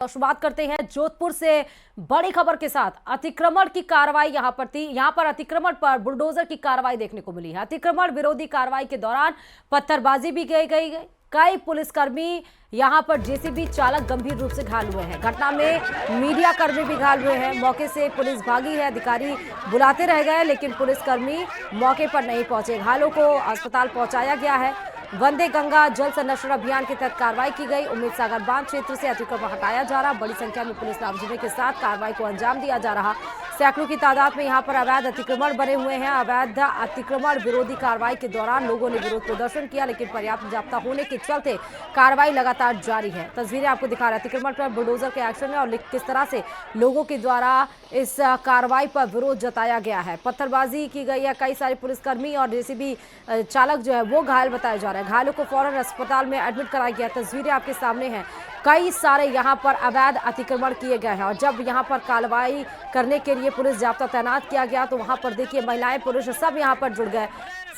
शुरुआत करते हैं जोधपुर से बड़ी खबर के साथ। अतिक्रमण की कार्रवाई यहां पर थी। यहां पर अतिक्रमण पर बुलडोजर की कार्रवाई देखने को मिली है। अतिक्रमण विरोधी कार्रवाई के दौरान पत्थरबाजी भी गई। कई पुलिसकर्मी यहां पर जेसीबी चालक गंभीर रूप से घायल हुए हैं। घटना में मीडिया कर्मी भी घायल हुए हैं। मौके से पुलिस भागी है। अधिकारी बुलाते रह गए लेकिन पुलिसकर्मी मौके पर नहीं पहुंचे। घायलों को अस्पताल पहुंचाया गया है। वंदे गंगा जल संरक्षण अभियान के तहत कार्रवाई की गई। उम्मीद सागर बांध क्षेत्र से अतिक्रमण हटाया जा रहा। बड़ी संख्या में पुलिस नामजदगी के साथ कार्रवाई को अंजाम दिया जा रहा। सैकड़ों की तादाद में यहां पर अवैध अतिक्रमण बने हुए हैं। अवैध अतिक्रमण विरोधी कार्रवाई के दौरान लोगों ने विरोध प्रदर्शन किया लेकिन पर्याप्त जाब्ता होने के चलते कार्रवाई लगातार जारी है। तस्वीरें आपको दिखा रहे हैं अतिक्रमण पर बुलडोजर के एक्शन में और किस तरह से लोगों के द्वारा इस कार्रवाई पर विरोध जताया गया है। पत्थरबाजी की गई है। कई सारे पुलिसकर्मी और जेसीबी चालक जो है वो घायल बताए जा रहे हैं। घायलों को फौरन अस्पताल में एडमिट कराया गया। तस्वीरें आपके सामने हैं। कई सारे यहां पर अवैध अतिक्रमण किए गए हैं और जब यहां पर कार्रवाई करने के लिए पुलिस जाब्ता तैनात किया गया तो वहां पर देखिए महिलाएं पुरुष सब यहां पर जुड़ गए।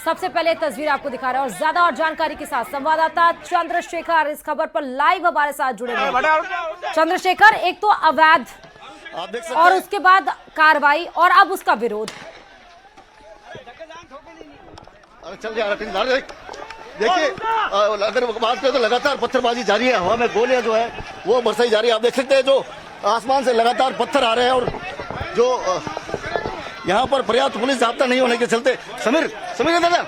सबसे पहले तस्वीर आपको दिखा रहे हैं और ज्यादा और जानकारी के साथ संवाददाता चंद्रशेखर इस खबर पर लाइव हमारे साथ जुड़े हैं। चंद्रशेखर, एक तो अवैध और उसके बाद कार्रवाई और अब उसका विरोध। देखिए, अगर बात करें तो लगातार पत्थरबाजी जारी है। हवा में गोलियां जो है वो बरसाई जा रही है। आप देख सकते हैं जो आसमान से लगातार पत्थर आ रहे हैं और जो यहाँ पर पर्याप्त पुलिस जाब्ता नहीं होने के चलते समीर दादा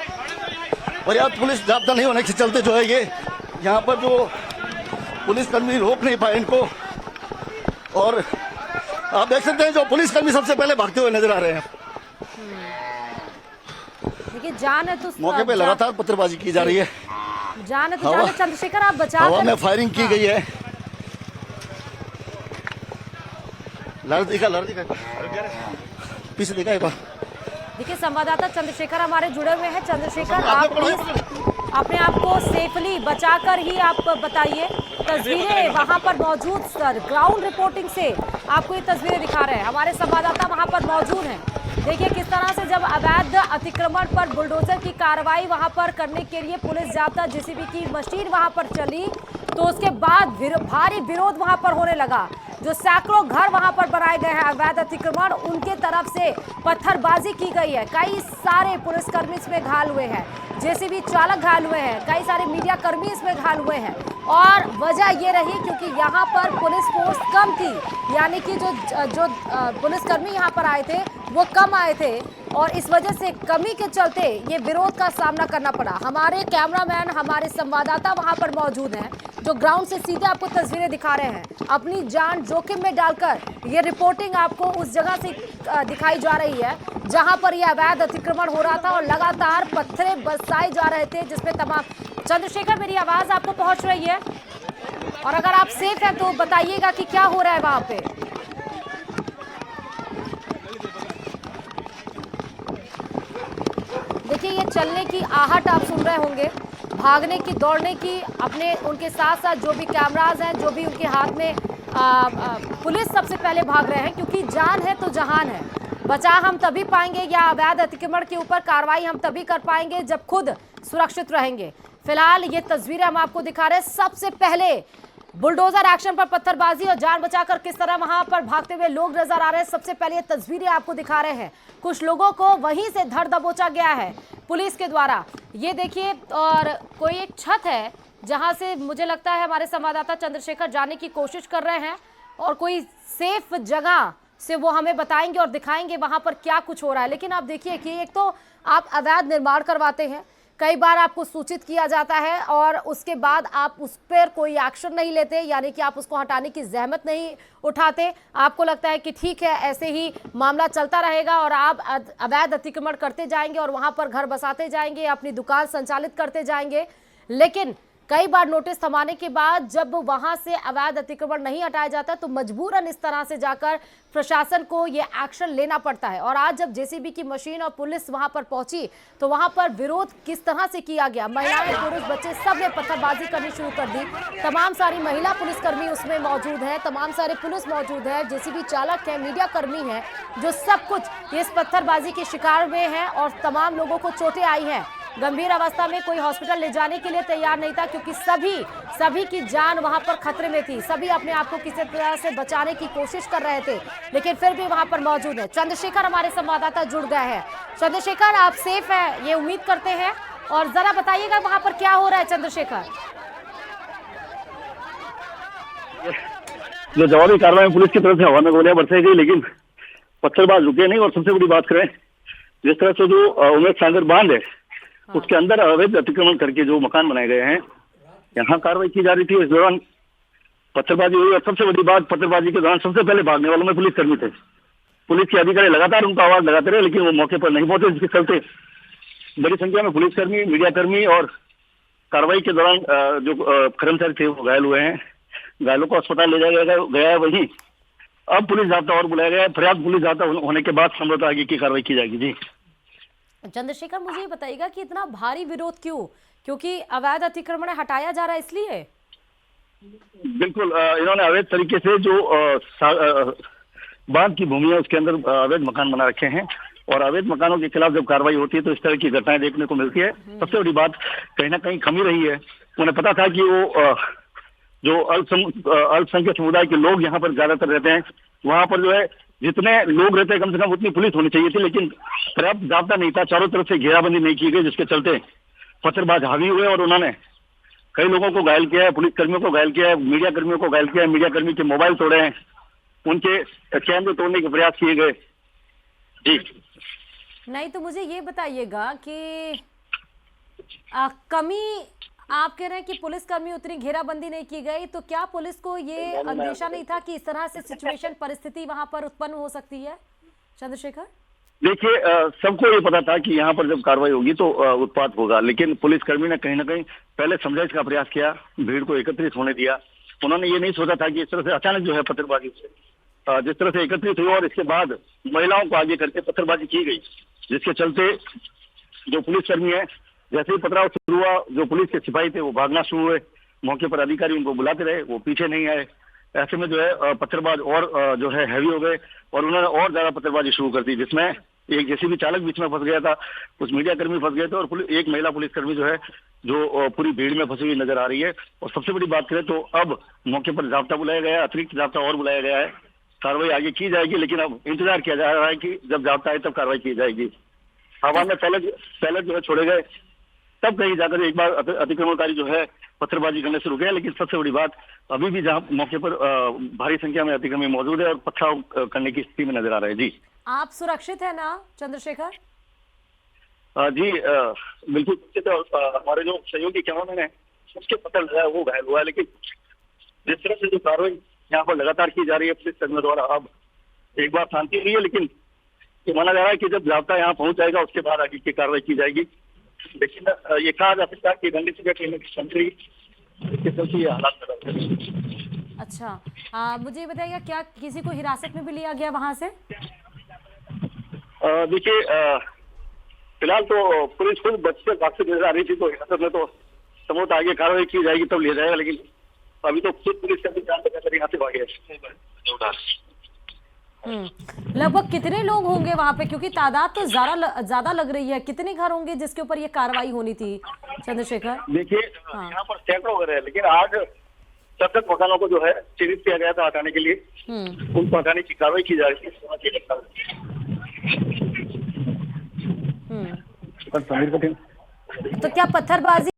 पर्याप्त पुलिस जाब्ता नहीं होने के चलते जो है ये यहाँ पर जो पुलिसकर्मी रोक नहीं पाए इनको। और आप देख सकते हैं जो पुलिसकर्मी सबसे पहले भागते हुए नजर आ रहे हैं। जान है तो मौके पे लगातार पत्थरबाजी की जा रही है। जान है तो जान है। चंद्रशेखर, आप बचा हवा में फायरिंग की गई है। लड़ दिखा पीछे दिखा एक बार। देखिए, संवाददाता चंद्रशेखर हमारे जुड़े हुए हैं। चंद्रशेखर, आप अपने आप को सेफली बचाकर ही आप बताइए। तस्वीरें वहां पर मौजूद सर ग्राउंड रिपोर्टिंग से आपको ये तस्वीरें दिखा रहे हैं। हमारे संवाददाता वहां पर मौजूद हैं। देखिए किस तरह से जब अवैध अतिक्रमण पर बुलडोजर की कार्रवाई वहां पर करने के लिए पुलिस जाब्ता जेसीबी की मशीन वहां पर चली तो उसके बाद भारी विरोध वहां पर होने लगा। जो सैकड़ों घर वहां पर बनाए गए हैं अवैध अतिक्रमण, उनके तरफ से पत्थरबाजी की गई है। कई सारे पुलिसकर्मी इसमें घायल हुए हैं। जेसीबी चालक घायल हुए हैं। कई सारे मीडिया कर्मी इसमें घायल हुए हैं और वजह ये रही क्योंकि यहाँ पर पुलिस फोर्स कम थी, यानी कि जो पुलिसकर्मी यहाँ पर आए थे वो कम आए थे और इस वजह से कमी के चलते ये विरोध का सामना करना पड़ा। हमारे कैमरामैन, हमारे संवाददाता वहां पर मौजूद हैं जो ग्राउंड से सीधे आपको तस्वीरें दिखा रहे हैं। अपनी जान जोखिम में डालकर ये रिपोर्टिंग आपको उस जगह से दिखाई जा रही है जहां पर यह अवैध अतिक्रमण हो रहा था और लगातार पत्थरे बरसाए जा रहे थे जिसमें तमाम। चंद्रशेखर, मेरी आवाज आपको पहुंच रही है और अगर आप सेफ हैं तो बताइएगा कि क्या हो रहा है वहां पे। देखिए, ये चलने की आहट आप सुन रहे होंगे, भागने की, दौड़ने की, अपने उनके साथ साथ जो भी कैमराज हैं, जो भी उनके हाथ में पुलिस सबसे पहले भाग रहे हैं क्योंकि जान है तो जहान है। बचा हम तभी पाएंगे या अवैध अतिक्रमण के ऊपर कार्रवाई हम तभी कर पाएंगे जब खुद सुरक्षित रहेंगे। फिलहाल ये तस्वीरें हम आपको दिखा रहे हैं। सबसे पहले बुलडोजर एक्शन पर पत्थरबाजी और जान बचाकर किस तरह वहां पर भागते हुए लोग नजर आ रहे हैं। सबसे पहले ये तस्वीरें आपको दिखा रहे हैं। कुछ लोगों को वहीं से धर दबोचा गया है पुलिस के द्वारा। ये देखिए, और कोई एक छत है जहां से मुझे लगता है हमारे संवाददाता चंद्रशेखर जाने की कोशिश कर रहे हैं और कोई सेफ जगह से वो हमें बताएंगे और दिखाएंगे वहां पर क्या कुछ हो रहा है। लेकिन आप देखिए कि एक तो आप अवैध निर्माण करवाते हैं, कई बार आपको सूचित किया जाता है और उसके बाद आप उस पर कोई एक्शन नहीं लेते, यानी कि आप उसको हटाने की जहमत नहीं उठाते। आपको लगता है कि ठीक है ऐसे ही मामला चलता रहेगा और आप अवैध अतिक्रमण करते जाएंगे और वहां पर घर बसाते जाएंगे, अपनी दुकान संचालित करते जाएंगे। लेकिन कई बार नोटिस थमाने के बाद जब वहां से अवैध अतिक्रमण नहीं हटाया जाता तो मजबूरन इस तरह से जाकर प्रशासन को ये एक्शन लेना पड़ता है। और आज जब जेसीबी की मशीन और पुलिस वहां पर पहुंची तो वहां पर विरोध किस तरह से किया गया। महिलाएं, पुरुष, बच्चे सब ने पत्थरबाजी करनी शुरू कर दी। तमाम सारी महिला पुलिसकर्मी उसमें मौजूद हैं, तमाम सारे पुलिस मौजूद है, जेसीबी चालक है, मीडिया कर्मी है, जो सब कुछ इस पत्थरबाजी के शिकार हुए हैं और तमाम लोगों को चोटें आई हैं। गंभीर अवस्था में, कोई हॉस्पिटल ले जाने के लिए तैयार नहीं था क्योंकि सभी की जान वहां पर खतरे में थी। सभी अपने आप को किसी तरह से बचाने की कोशिश कर रहे थे, लेकिन फिर भी वहां पर मौजूद है। चंद्रशेखर हमारे संवाददाता जुड़ गए हैं। चंद्रशेखर, आप सेफ है ये उम्मीद करते हैं, और जरा बताइएगा वहां पर क्या हो रहा है। चंद्रशेखर, जो जवाबी कार्रवाई पुलिस की तरफ से हवा में गोलियां बरसाई गई, लेकिन पत्थरबाज रुके नहीं। और सबसे बड़ी बात करें, जिस तरह से जो उमेश सागर बांध है उसके अंदर अवैध अतिक्रमण करके जो मकान बनाए गए हैं, यहाँ कार्रवाई की जा रही थी। इस दौरान पत्थरबाजी हुई, और सबसे बड़ी बात, पत्थरबाजी के दौरान सबसे पहले भागने वालों में पुलिसकर्मी थे। पुलिस के अधिकारी लगातार उनको आवाज लगाते रहे, लेकिन वो मौके पर नहीं पहुंचे, जिसके चलते बड़ी संख्या में पुलिसकर्मी, मीडियाकर्मी और कार्रवाई के दौरान जो कर्मचारी थे वो घायल हुए हैं। घायलों को अस्पताल ले जाया गया है। वहीं अब पुलिस जाब्ता और बुलाया गया है। पर्याप्त पुलिस जाब्ता होने के बाद संभवतः आगे की कार्रवाई की जाएगी। जी चंद्रशेखर, मुझे ये बताइएगा कि इतना भारी विरोध क्यों? क्योंकि अवैध अतिक्रमण हटाया जा रहा है इसलिए? बिल्कुल, इन्होंने अवैध तरीके से जो बांध की भूमि है उसके अंदर अवैध मकान बना रखे हैं, और अवैध मकानों के खिलाफ जब कार्रवाई होती है तो इस तरह की घटनाएं देखने को मिलती है। सबसे बड़ी बात कहीं ना कहीं कमी रही है। उन्हें पता था कि वो जो अल्पसंख्यक समुदाय के लोग यहाँ पर ज्यादातर रहते हैं, वहां पर जो है जितने लोग रहते हैं कम से कम उतनी पुलिस होनी चाहिए थी, लेकिन पर्याप्त जाब्ता नहीं था। चारों तरफ से घेराबंदी नहीं की गई, जिसके चलते पत्थरबाज हावी हुए और उन्होंने कई लोगों को घायल किया है, पुलिसकर्मियों को घायल किया है, मीडिया कर्मियों को घायल किया है। मीडिया कर्मी के मोबाइल तोड़े हैं, उनके कैमरे तोड़ने के प्रयास किए गए। जी नहीं, तो मुझे ये बताइएगा कि कमी, आप कह रहे हैं कि पुलिसकर्मी उतनी घेराबंदी नहीं की गई, तो क्या पुलिस को ये अंदेशा नहीं था कि इस तरह से सिचुएशन, परिस्थिति वहां पर उत्पन्न हो सकती है? चंद्रशेखर, देखिए, सबको ये पता था कि यहाँ पर जब कार्रवाई होगी तो उत्पात होगा, लेकिन पुलिसकर्मी ने कहीं ना कहीं पहले समझाइश का प्रयास किया, भीड़ को एकत्रित होने दिया। उन्होंने ये नहीं सोचा था कि इस तरह से अचानक जो है पत्थरबाजी जिस तरह से एकत्रित हुई, और इसके बाद महिलाओं को आगे करके पत्थरबाजी की गई, जिसके चलते जो पुलिसकर्मी है, जैसे ही पथराव शुरू हुआ, जो पुलिस के सिपाही थे वो भागना शुरू हुए। मौके पर अधिकारी उनको बुलाते रहे, वो पीछे नहीं आए। ऐसे में जो है पत्थरबाज और जो है हैवी हो गए, और उन्होंने और ज्यादा पत्थरबाजी शुरू कर दी, जिसमें एक जेसीबी चालक बीच में फंस गया था, कुछ मीडियाकर्मी फंस गए थे, और एक महिला पुलिसकर्मी जो है जो पूरी भीड़ में फंसी हुई नजर आ रही है। और सबसे बड़ी बात करें तो अब मौके पर जाब्ता बुलाया गया है, अतिरिक्त जाब्ता और बुलाया गया है। कार्रवाई आगे की जाएगी, लेकिन अब इंतजार किया जा रहा है कि जब जाब्ता आए तब कार्रवाई की जाएगी। हवा में पहले जो है छोड़े गए, तब कहीं जाकर एक बार अतिक्रमणकारी जो है पत्थरबाजी करने से रुके। लेकिन सबसे बड़ी बात, अभी भी जहां मौके पर भारी संख्या में अतिक्रमी मौजूद है और पथराव करने की स्थिति में नजर आ रहा है। जी, आप सुरक्षित है ना चंद्रशेखर? जी बिल्कुल सुरक्षित है। हमारे जो सहयोगी कैमरामैन है उसके पता लगा है वो घायल हुआ है, लेकिन जिस तरह से जो कार्रवाई यहाँ पर लगातार की जा रही है पुलिस कर्मियों द्वारा, अब एक बार शांति हुई है, लेकिन ये माना जा रहा है कि जब जाब्ता यहाँ पहुंच जाएगा उसके बाद आगे की कार्रवाई की जाएगी। लेकिन ये कहा जा सकता है कि गंदी से ये हालात में। अच्छा, मुझे बताइएगा, क्या किसी को हिरासत में भी लिया गया वहां से? देखिए, फिलहाल तो पुलिस खुद बच्चे भाग से नजर आ रही थी, तो हिरासत में तो संभवतः आगे कार्रवाई की जाएगी तब लिया जाएगा, लेकिन अभी तो खुद पुलिस का भी जान बचाकर यहाँ से भागे। लगभग कितने लोग होंगे वहां पे, क्योंकि तादाद तो ज्यादा लग रही है? कितने घर होंगे जिसके ऊपर ये कार्रवाई होनी थी चंद्रशेखर? देखिए, यहाँ पर सैकड़ों घर है, लेकिन आज 70 मकानों को जो है चिन्हित किया गया था हटाने के लिए, उनको हटाने की कार्रवाई की जा रही है। तो क्या पत्थरबाजी